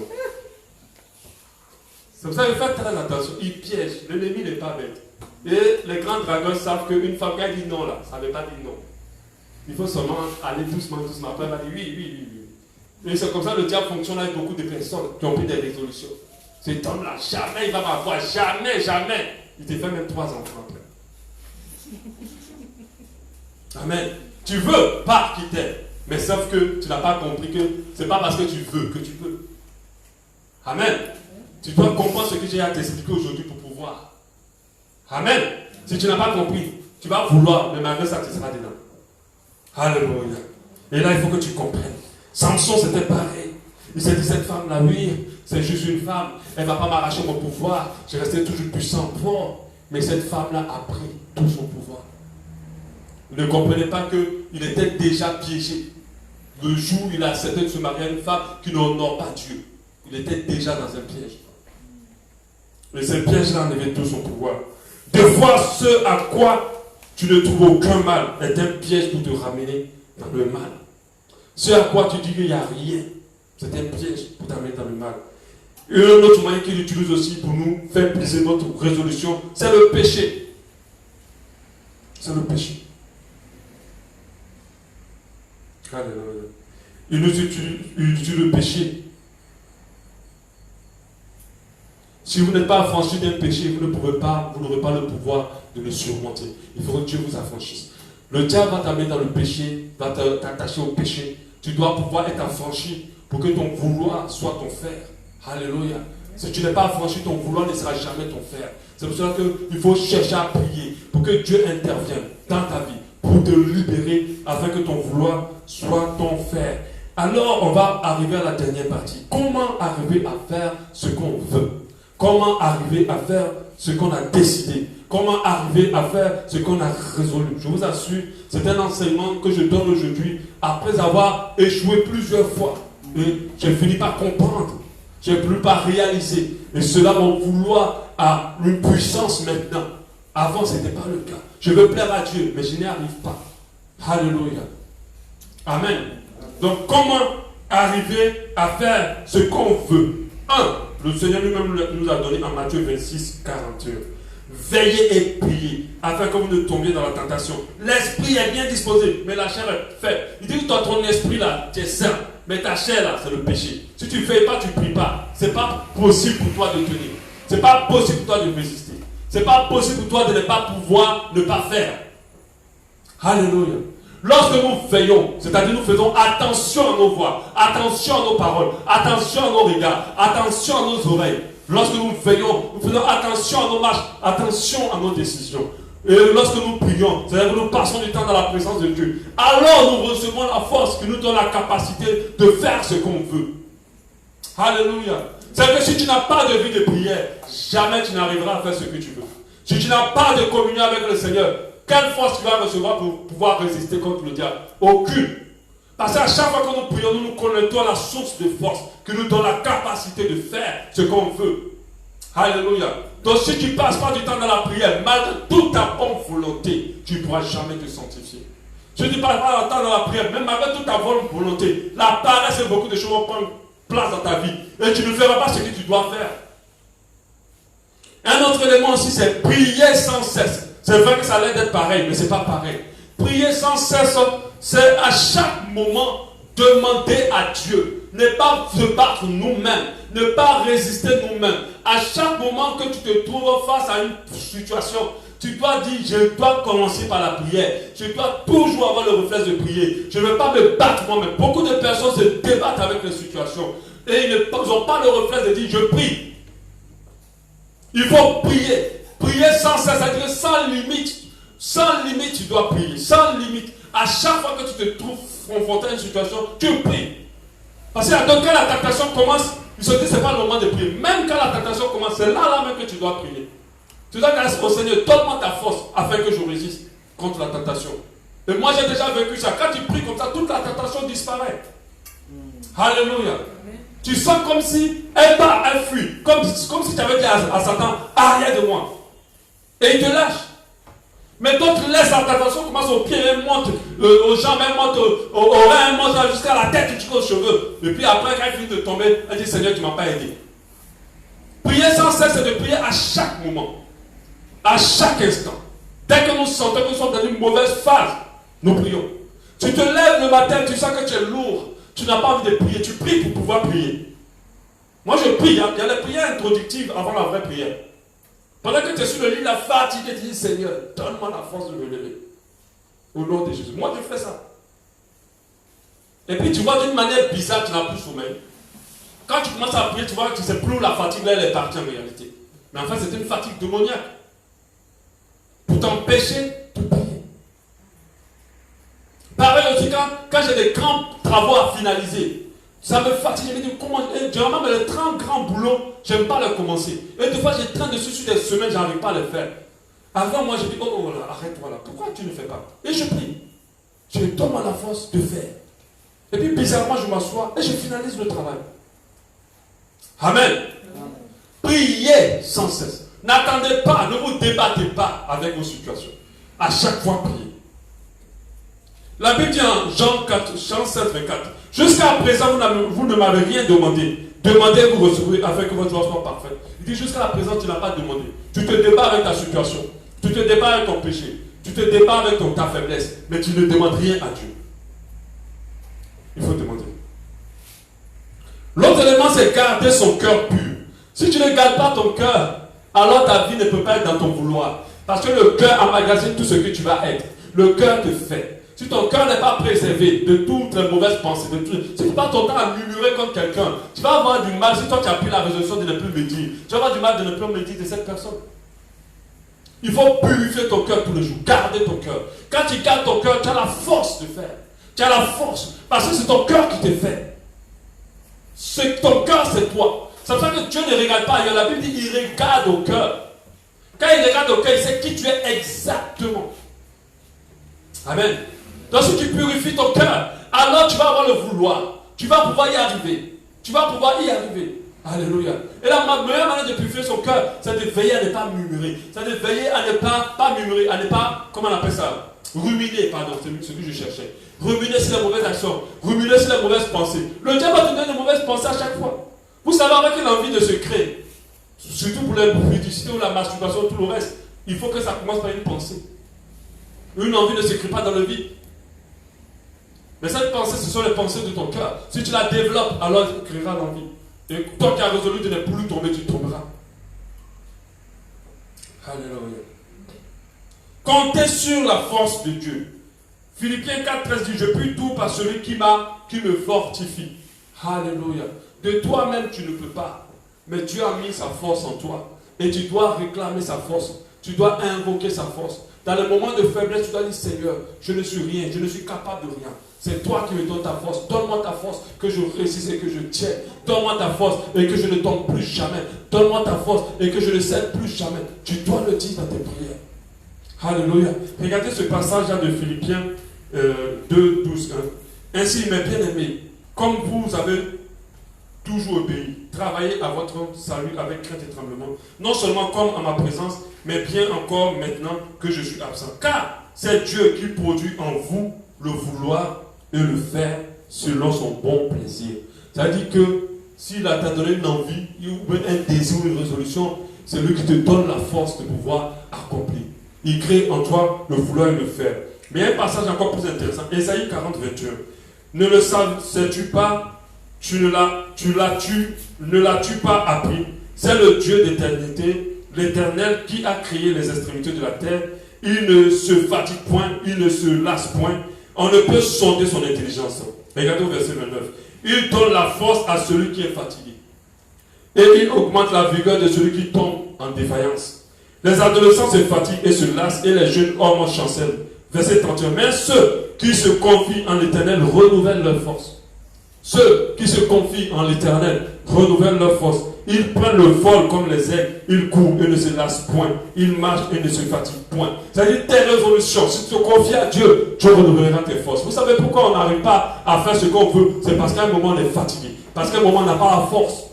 C'est pour ça qu'il faut faire très attention. Il piège. L'ennemi n'est pas bête. Et les grands dragons savent qu'une femme qui a dit non là, ça ne veut pas dire non. Il faut seulement aller doucement. Après, elle va dire oui. Et c'est comme ça que le diable fonctionne avec beaucoup de personnes qui ont pris des résolutions. Cet homme-là, jamais il va m'avoir. Jamais. Il te fait même 3 enfants après. Amen. Tu veux pas qu'il t'aime. Mais sauf que tu n'as pas compris que ce n'est pas parce que tu veux que tu peux. Amen. Tu dois comprendre ce que j'ai à t'expliquer aujourd'hui pour pouvoir. Amen. Si tu n'as pas compris, tu vas vouloir, mais malgré ça, tu seras dedans. Alléluia. Et là, il faut que tu comprennes. Samson, c'était pareil. Il s'est dit, cette femme-là, oui, c'est juste une femme. Elle ne va pas m'arracher mon pouvoir. Je restais toujours puissant. Bon, mais cette femme-là a pris tout son pouvoir. Il ne comprenait pas qu'il était déjà piégé. Le jour où il a accepté de se marier à une femme qui n'honore pas Dieu, il était déjà dans un piège. Et ce piège-là enlevait tout son pouvoir. Des fois, ce à quoi tu ne trouves aucun mal est un piège pour te ramener dans le mal. Ce à quoi tu dis qu'il n'y a rien, c'est un piège pour t'amener dans le mal. Et un autre moyen qu'il utilise aussi pour nous faire briser notre résolution, c'est le péché. C'est le péché. Alléluia. Il utilise le péché. Si vous n'êtes pas affranchi d'un péché, vous n'aurez pas le pouvoir de le surmonter. Il faut que Dieu vous affranchisse. Le diable va t'amener dans le péché, va t'attacher au péché. Tu dois pouvoir être affranchi pour que ton vouloir soit ton fer. Alléluia. Si tu n'es pas affranchi, ton vouloir ne sera jamais ton fer. C'est pour cela qu'il faut chercher à prier pour que Dieu intervienne dans ta vie, pour te libérer, afin que ton vouloir soit ton fer. Alors, on va arriver à la dernière partie. Comment arriver à faire ce qu'on veut? Comment arriver à faire ce qu'on a décidé? Comment arriver à faire ce qu'on a résolu? Je vous assure, c'est un enseignement que je donne aujourd'hui après avoir échoué plusieurs fois. Et j'ai fini par comprendre. J'ai fini par réaliser. Et cela, mon vouloir a une puissance maintenant. Avant, ce n'était pas le cas. Je veux plaire à Dieu, mais je n'y arrive pas. Alléluia. Amen. Donc, comment arriver à faire ce qu'on veut? 1. Le Seigneur lui-même nous a donné en Matthieu 26, 41. Veillez et priez, afin que vous ne tombiez dans la tentation. L'esprit est bien disposé, mais la chair est faible. Il dit que toi, ton esprit là, tu es sain, mais ta chair là, c'est le péché. Si tu ne veilles pas, tu ne pries pas. Ce n'est pas possible pour toi de tenir. Ce n'est pas possible pour toi de résister. Ce n'est pas possible pour toi de ne pas pouvoir ne pas faire. Alléluia. Lorsque nous veillons, c'est-à-dire nous faisons attention à nos voix, attention à nos paroles, attention à nos regards, attention à nos oreilles. Lorsque nous veillons, nous faisons attention à nos marches, attention à nos décisions. Et lorsque nous prions, c'est-à-dire que nous passons du temps dans la présence de Dieu, alors nous recevons la force qui nous donne la capacité de faire ce qu'on veut. Alléluia. C'est que si tu n'as pas de vie de prière, jamais tu n'arriveras à faire ce que tu veux. Si tu n'as pas de communion avec le Seigneur, quelle force tu vas recevoir pour pouvoir résister contre le diable? Aucune. Parce qu'à chaque fois que nous prions, nous nous connectons à la source de force qui nous donne la capacité de faire ce qu'on veut. Alléluia. Donc si tu ne passes pas du temps dans la prière, malgré toute ta bonne volonté, tu ne pourras jamais te sanctifier. Si tu ne passes pas du temps dans la prière, même malgré toute ta bonne volonté, la paresse et beaucoup de choses vont prendre place dans ta vie. Et tu ne feras pas ce que tu dois faire. Un autre élément aussi, c'est prier sans cesse. C'est vrai que ça a l'air d'être pareil, mais ce n'est pas pareil. Prier sans cesse, c'est à chaque moment demander à Dieu. Ne pas se battre nous-mêmes. Ne pas résister nous-mêmes. À chaque moment que tu te trouves face à une situation, tu dois dire, je dois commencer par la prière. Je dois toujours avoir le réflexe de prier. Je ne veux pas me battre moi-même. Beaucoup de personnes se débattent avec les situations. Et ils n'ont pas le réflexe de dire, je prie. Il faut prier. Prier sans cesse, c'est-à-dire sans limite. Sans limite, tu dois prier. Sans limite. À chaque fois que tu te trouves confronté à une situation, tu pries. Parce que quand la tentation commence, il se dit que ce n'est pas le moment de prier. Même quand la tentation commence, c'est là même que tu dois prier. Tu dois dire au Seigneur, donne-moi ta force afin que je résiste contre la tentation. Et moi, j'ai déjà vécu ça. Quand tu pries comme ça, toute la tentation disparaît. Alléluia. Tu sens comme si elle part, elle fuit. Comme si tu avais dit à Satan, arrête de moi. Et il te lâche. Mais d'autres laissent la tentation, commence au pied, elle monte aux jambes, elle monte aux reins, elle monte jusqu'à la tête, jusqu'aux cheveux. Et puis après, quand elle finit de tomber, elle dit, Seigneur, tu ne m'as pas aidé. Prier sans cesse, c'est de prier à chaque moment. À chaque instant. Dès que nous sentons que nous sommes dans une mauvaise phase, nous prions. Tu te lèves le matin, tu sens que tu es lourd. Tu n'as pas envie de prier. Tu pries pour pouvoir prier. Moi, je prie. Il y a les prières introductives avant la vraie prière. Pendant que tu es sur le lit, la fatigue, tu dis, Seigneur, donne-moi la force de me lever. Au nom de Jésus. Moi, je fais ça. Et puis, tu vois d'une manière bizarre, tu n'as plus sommeil. Quand tu commences à prier, tu vois que tu ne sais plus où la fatigue, là, elle est partie en réalité. Mais en fait, c'est une fatigue démoniaque. Pour t'empêcher de prier. Pareil aussi, quand j'ai des grands travaux à finaliser, Ça me fatigue. Je me dis, comment. Généralement, les 30 grands boulots, je n'aime pas les commencer. Et des fois, je traîne dessus sur des semaines, je n'arrive pas à les faire. Avant, moi, je dis, oh, voilà, arrête-toi là. Pourquoi tu ne fais pas? Et je prie. Je donne à la force de faire. Et puis, bizarrement, je m'assois et je finalise le travail. Amen. Priez sans cesse. N'attendez pas, ne vous débattez pas avec vos situations. À chaque fois, priez. La Bible dit en Jean 7, 24. Jusqu'à présent, vous ne m'avez rien demandé. Demandez, vous recevrez afin que votre joie soit parfaite. Il dit jusqu'à présent, tu n'as pas demandé. Tu te débats avec ta situation. Tu te débats avec ton péché. Tu te débats avec ta faiblesse. Mais tu ne demandes rien à Dieu. Il faut demander. L'autre élément, c'est garder son cœur pur. Si tu ne gardes pas ton cœur, alors ta vie ne peut pas être dans ton vouloir. Parce que le cœur emmagasine tout ce que tu vas être. Le cœur te fait. Si ton cœur n'est pas préservé de toutes les mauvaises pensées, si tu passes ton temps à murmurer contre quelqu'un, tu vas avoir du mal. Si toi tu as pris la résolution de ne plus me dire, tu vas avoir du mal de ne plus me dire de cette personne. Il faut purifier ton cœur tous les jours. Garder ton cœur. Quand tu gardes ton cœur, tu as la force de faire. Tu as la force. Parce que c'est ton cœur qui te fait. Ton cœur, c'est toi. C'est pour ça que Dieu ne regarde pas ailleurs. La Bible dit il regarde au cœur. Quand il regarde au cœur, il sait qui tu es exactement. Amen. Donc si tu purifies ton cœur, alors tu vas avoir le vouloir. Tu vas pouvoir y arriver. Tu vas pouvoir y arriver. Alléluia. Et la meilleure manière de purifier son cœur, c'est de veiller à ne pas murmurer. C'est de veiller à ne pas murmurer, à ne pas, comment on appelle ça? Ruminer, pardon, c'est ce que je cherchais. Ruminer sur les mauvaises actions. Ruminer sur les mauvaises pensées. Le diable va te donner de mauvaises pensées à chaque fois. Vous savez, avec l'envie de se créer, surtout pour la publicité ou la masturbation, tout le reste, il faut que ça commence par une pensée. Une envie ne se crée pas dans le vide. Mais cette pensée, ce sont les pensées de ton cœur. Si tu la développes, alors tu créeras l'envie. Et toi qui as résolu de ne plus tomber, tu tomberas. Alléluia. Comptez sur la force de Dieu. Philippiens 4,13 dit, je puis tout par celui qui me fortifie. Alléluia. De toi-même, tu ne peux pas. Mais Dieu a mis sa force en toi. Et tu dois réclamer sa force. Tu dois invoquer sa force. Dans les moments de faiblesse, tu dois dire, Seigneur, je ne suis rien, je ne suis capable de rien. C'est toi qui me donnes ta force. Donne-moi ta force, que je réussisse et que je tienne. Donne-moi ta force et que je ne tombe plus jamais. Donne-moi ta force et que je ne cède plus jamais. Tu dois le dire dans tes prières. Alléluia. Regardez ce passage-là de Philippiens 2, 12, 1. Ainsi, mes bien-aimés, comme vous avez toujours obéi, travaillez à votre salut avec crainte et tremblement, non seulement comme en ma présence, mais bien encore maintenant que je suis absent. Car c'est Dieu qui produit en vous le vouloir et le faire selon son bon plaisir. C'est-à-dire que s'il t'a donné une envie, ou un désir ou une résolution, c'est lui qui te donne la force de pouvoir accomplir. Il crée en toi le vouloir et le faire. Mais il y a un passage encore plus intéressant. Ésaïe 40, 21. Ne le sais-tu pas, ne l'as-tu pas appris? C'est le Dieu d'éternité, l'Éternel qui a créé les extrémités de la terre. Il ne se fatigue point, il ne se lasse point. On ne peut sonder son intelligence. Regardez au verset 29. Il donne la force à celui qui est fatigué. Et il augmente la vigueur de celui qui tombe en défaillance. Les adolescents se fatiguent et se lassent et les jeunes hommes chancellent. Verset 31. Mais ceux qui se confient en l'Éternel renouvellent leur force. Ceux qui se confient en l'Éternel renouvellent leur force. Ils prennent le vol comme les aigles. Ils courent et ne se lassent point. Ils marchent et ne se fatiguent point. C'est-à-dire tes résolutions. Si tu te confies à Dieu, Dieu renouvellera tes forces. Vous savez pourquoi on n'arrive pas à faire ce qu'on veut? C'est parce qu'à un moment on est fatigué. Parce qu'à un moment on n'a pas la force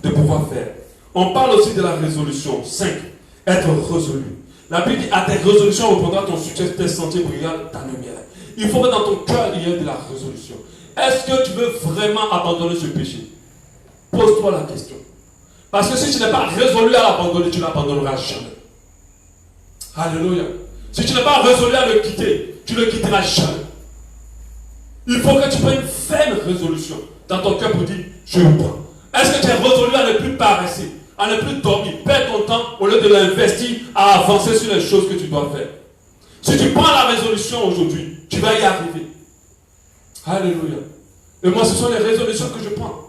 de pouvoir faire. On parle aussi de la résolution. 5. Être résolu. La Bible dit, à tes résolutions reprendra ton succès, tes sentiers brillaront ta lumière. Il faut que dans ton cœur, il y ait de la résolution. Est-ce que tu veux vraiment abandonner ce péché? Pose-toi la question. Parce que si tu n'es pas résolu à l'abandonner, tu ne l'abandonneras jamais. Alléluia. Si tu n'es pas résolu à le quitter, tu ne le quitteras jamais. Il faut que tu prennes une ferme résolution dans ton cœur pour dire, je le prends. Est-ce que tu es résolu à ne plus paresser, à ne plus dormir, perdre ton temps au lieu de l'investir à avancer sur les choses que tu dois faire? Si tu prends la résolution aujourd'hui, tu vas y arriver. Alléluia. Et moi, ce sont les résolutions que je prends.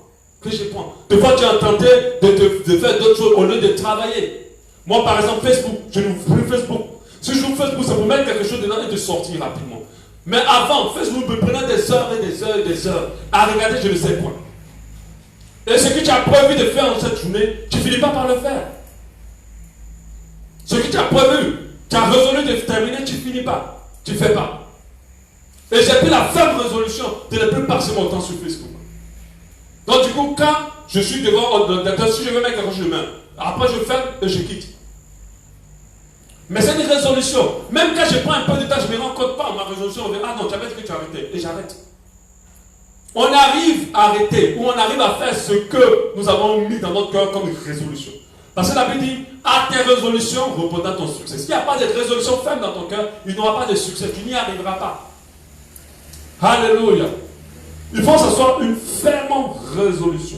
Des fois, tu es tenté de faire d'autres choses au lieu de travailler. Moi, par exemple, Facebook, je n'ouvre plus Facebook. Si j'ouvre Facebook, c'est pour mettre quelque chose dedans et de sortir rapidement. Mais avant, Facebook me prenait des heures et des heures et des heures à regarder je ne sais quoi. Et ce que tu as prévu de faire en cette journée, tu finis pas par le faire. Ce que tu as prévu, tu as résolu de terminer, tu finis pas. Tu ne fais pas. Et j'ai pris la ferme résolution de ne plus passer mon temps sur Facebook. Donc du coup, quand je suis devant l'ordinateur, si je veux mettre quelque chose, je mets. Après je ferme et je quitte. Mais c'est une résolution. Même quand je prends un peu de temps, je ne me rends compte pas. Ma résolution, on dit, ah non, tu avais dit que tu arrêtais. Et j'arrête. On arrive à arrêter, ou on arrive à faire ce que nous avons mis dans notre cœur comme une résolution. Parce que la Bible dit, à tes résolutions, reposera ton succès. S'il n'y a pas de résolution ferme dans ton cœur, il n'y aura pas de succès. Tu n'y arriveras pas. Alléluia. Il faut que ce soit une ferme résolution.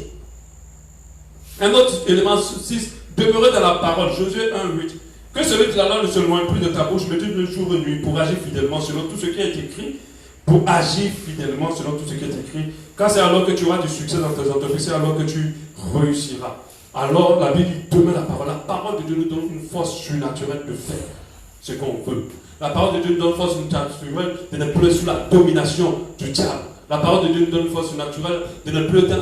Un autre élément 6, demeurer dans la parole. Josué 1:8. Que celui de la langue ne se loigne plus de ta bouche, mais le jour et nuit pour agir fidèlement selon tout ce qui est écrit. Pour agir fidèlement selon tout ce qui est écrit. Quand c'est alors que tu auras du succès dans tes entreprises, c'est alors que tu réussiras. Alors la Bible dit, demeure la parole. La parole de Dieu nous donne une force surnaturelle de faire ce qu'on veut. La parole de Dieu nous donne une force surnaturelle de ne plus être sous la domination du diable. La parole de Dieu nous donne une force surnaturelle de ne plus être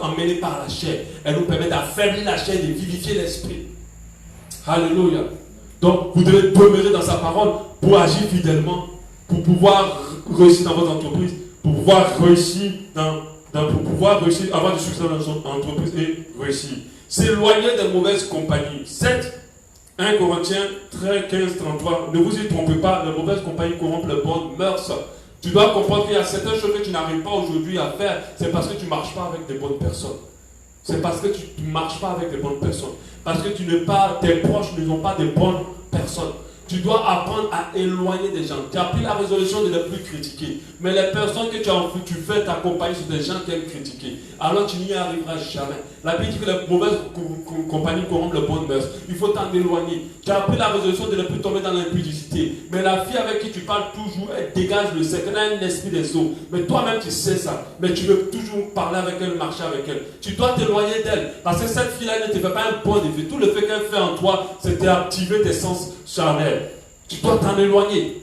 emmené par la chair. Elle nous permet d'affaiblir la chair et de vivifier l'esprit. Alléluia. Donc vous devez demeurer dans sa parole pour agir fidèlement, pour pouvoir réussir dans votre entreprise, pour pouvoir réussir pour pouvoir réussir, avoir du succès dans votre entreprise et réussir. S'éloigner des mauvaises compagnies. 1 Corinthiens 15-33. Ne vous y trompez pas, les mauvaises compagnies corrompent les bonnes mœurs. Tu dois comprendre qu'il y a certaines choses que tu n'arrives pas aujourd'hui à faire, c'est parce que tu ne marches pas avec des bonnes personnes. C'est parce que tu ne marches pas avec des bonnes personnes. Parce que tes proches ne sont pas des bonnes personnes. Tu dois apprendre à éloigner des gens. Tu as pris la résolution de ne plus critiquer. Mais les personnes que tu fais t'accompagner sur des gens qui aiment critiquer. Alors tu n'y arriveras jamais. La Bible dit que les mauvaises compagnies corrompent les bonnes mœurs. Il faut t'en éloigner. Tu as pris la résolution de ne plus tomber dans l'impudicité. Mais la fille avec qui tu parles toujours, elle dégage le secret. Elle a un esprit des eaux. Mais toi-même tu sais ça. Mais tu veux toujours parler avec elle, marcher avec elle. Tu dois t'éloigner d'elle. Parce que cette fille-là ne te fait pas un bon effet. Tout le fait qu'elle fait en toi, c'est d'activer tes sens charnels. Tu dois t'en éloigner.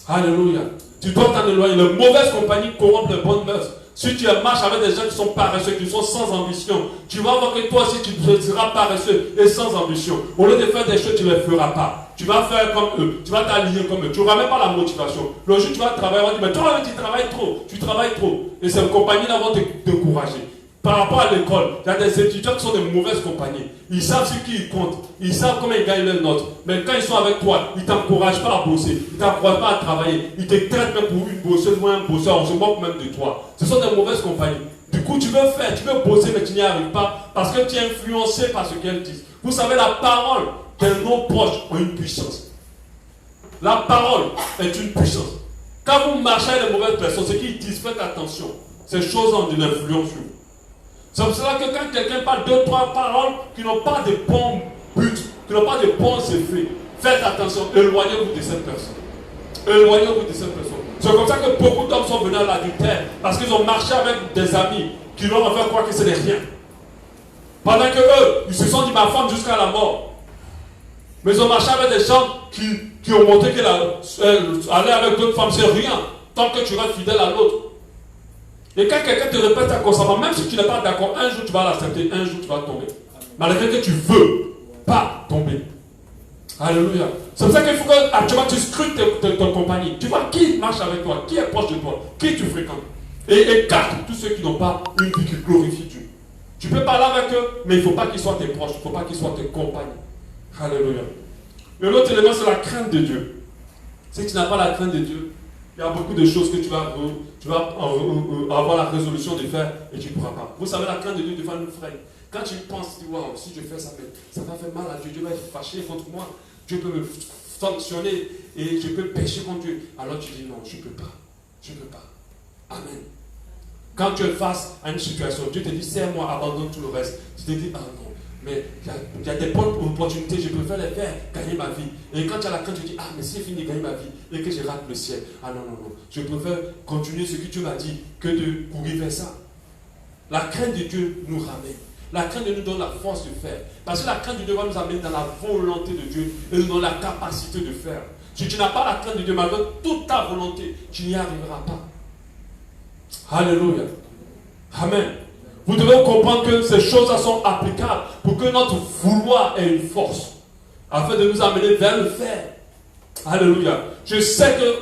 Alléluia. Tu dois t'en éloigner. Les mauvaises compagnies corrompent les bonnes mœurs. Si tu marches avec des gens qui sont paresseux, qui sont sans ambition, tu vas voir que toi aussi tu seras paresseux et sans ambition. Au lieu de faire des choses, tu ne les feras pas. Tu vas faire comme eux. Tu vas t'aligner comme eux. Tu n'auras même pas la motivation. Le jour où tu vas travailler, on va dire, mais toi, tu travailles trop. Tu travailles trop. Et ces compagnies-là vont te décourager. Par rapport à l'école, il y a des étudiants qui sont de mauvaises compagnies. Ils savent ce qu'ils comptent. Ils savent comment ils gagnent leurs notes. Mais quand ils sont avec toi, ils ne t'encouragent pas à bosser. Ils ne t'encouragent pas à travailler. Ils te traitent même pour une bosseuse ou un bosseur. On se moque même de toi. Ce sont des mauvaises compagnies. Du coup, tu veux bosser, mais tu n'y arrives pas parce que tu es influencé par ce qu'elles disent. Vous savez, la parole de nos proches ont une puissance. La parole est une puissance. Quand vous marchez avec de mauvaises personnes, ce qu'ils disent, faites attention. Ces choses ont de l'influence sur vous. C'est pour cela que quand quelqu'un parle 2-3 paroles qui n'ont pas de bons buts, qui n'ont pas de bons effets, faites attention, éloignez-vous de cette personne. Éloignez-vous de cette personne. C'est comme ça que beaucoup d'hommes sont venus à l'adultère, parce qu'ils ont marché avec des amis qui leur ont fait croire que ce n'est rien. Pendant que eux, ils se sont dit ma femme jusqu'à la mort. Mais ils ont marché avec des gens qui ont montré qu'elle allait avec d'autres femmes, c'est rien, tant que tu restes fidèle à l'autre. Et quand quelqu'un te répète ça constamment, même si tu n'es pas d'accord, un jour tu vas l'accepter, un jour tu vas tomber. Malgré que tu ne veux pas tomber. Alléluia. C'est pour ça qu'il faut que actuellement tu scrutes ton compagnie. Tu vois qui marche avec toi, qui est proche de toi, qui tu fréquentes. Et écarte tous ceux qui n'ont pas une vie qui glorifie Dieu. Tu peux parler avec eux, mais il ne faut pas qu'ils soient tes proches, il ne faut pas qu'ils soient tes compagnons. Alléluia. Et l'autre élément, c'est la crainte de Dieu. Si tu n'as pas la crainte de Dieu, il y a beaucoup de choses que tu vas avoir la résolution de faire et tu ne pourras pas. Vous savez, la crainte de Dieu devant nous freine. Quand tu penses, tu dis, waouh, si je fais ça, ça va faire mal à Dieu, Dieu va être fâché contre moi, Dieu peut me sanctionner et je peux pécher contre Dieu. Alors tu dis, non, je ne peux pas. Je ne peux pas. Amen. Quand tu es face à une situation, Dieu te dit, serre-moi, abandonne tout le reste. Tu te dis, ah non. Mais il y a des bonnes opportunités, je préfère les faire, gagner ma vie. Et quand tu as la crainte, tu dis, ah, mais si j'ai fini de gagner ma vie et que je rate le ciel, ah non, non, non, je préfère continuer ce que Dieu m'a dit que de courir vers ça. La crainte de Dieu nous ramène. La crainte de Dieu nous donne la force de faire. Parce que la crainte de Dieu va nous amener dans la volonté de Dieu et nous donne la capacité de faire. Si tu n'as pas la crainte de Dieu, malgré toute ta volonté, tu n'y arriveras pas. Alléluia. Amen. Vous devez comprendre que ces choses-là sont applicables pour que notre vouloir ait une force, afin de nous amener vers le faire. Alléluia. Je sais que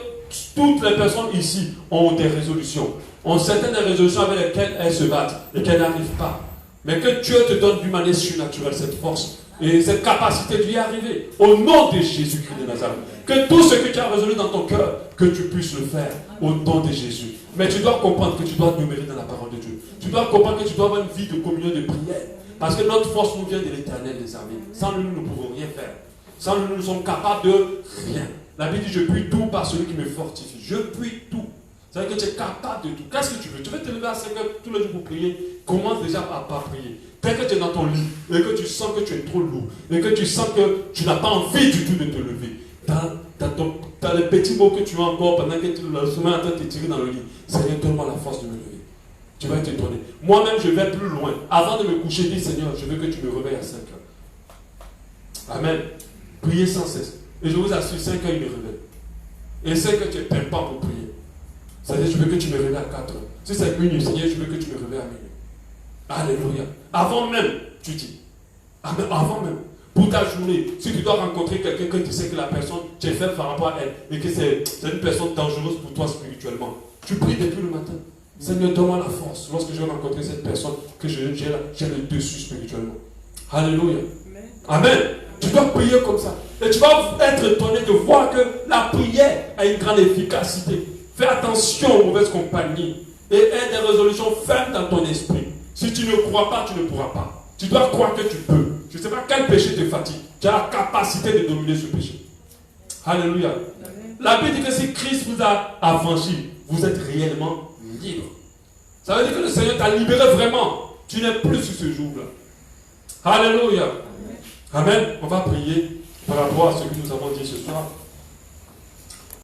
toutes les personnes ici ont des résolutions, ont certaines résolutions avec lesquelles elles se battent et qu'elles n'arrivent pas. Mais que Dieu te donne d'une manière surnaturelle cette force et cette capacité d'y arriver. Au nom de Jésus-Christ de Nazareth. Que tout ce que tu as résolu dans ton cœur, que tu puisses le faire au nom de Jésus. Mais tu dois comprendre que tu dois demeurer dans la parole de Dieu. Tu dois comprendre que tu dois avoir une vie de communion, de prière. Parce que notre force nous vient de l'Éternel des armées. Sans lui, nous ne pouvons rien faire. Sans lui, nous sommes capables de rien. La Bible dit, je puis tout par celui qui me fortifie. Je puis tout. Ça veut dire que tu es capable de tout. Qu'est-ce que tu veux? Tu veux te lever à 5 heures tous les jours pour prier? Commence déjà à ne pas prier. Dès que tu es dans ton lit et que tu sens que tu es trop lourd et que tu sens que tu n'as pas envie du tout de te lever, dans les petits mots que tu as encore pendant que tu le sommeil en train de te tirer dans le lit, Seigneur, donne-moi la force de me lever. Tu vas t'étonner. Moi-même, je vais plus loin. Avant de me coucher, dis Seigneur, je veux que tu me réveilles à 5 heures. Amen. Priez sans cesse. Et je vous assure, 5 heures, il me réveille. Et c'est que tu es pimpant pour prier. C'est-à-dire, je veux que tu me réveilles à 4 heures. Si c'est minuit, Seigneur, je veux que tu me réveilles à minuit. Alléluia. Avant même, tu dis. Amen. Avant même. Pour ta journée, si tu dois rencontrer quelqu'un que tu sais que la personne, tu es faible par rapport à elle et que c'est une personne dangereuse pour toi spirituellement, tu pries depuis le matin. Seigneur, donne-moi la force lorsque je vais rencontrer cette personne que j'ai le dessus spirituellement. Alléluia. Amen. Tu dois prier comme ça. Et tu vas être étonné de voir que la prière a une grande efficacité. Fais attention aux mauvaises compagnies et aie des résolutions fermes dans ton esprit. Si tu ne crois pas, tu ne pourras pas. Tu dois croire que tu peux. Je ne sais pas quel péché te fatigue. Tu as la capacité de dominer ce péché. Alléluia. La Bible dit que si Christ vous a affranchi, vous êtes réellement libre. Ça veut dire que le Seigneur t'a libéré vraiment. Tu n'es plus sur ce jour-là. Alléluia. Amen. On va prier par rapport à ce que nous avons dit ce soir.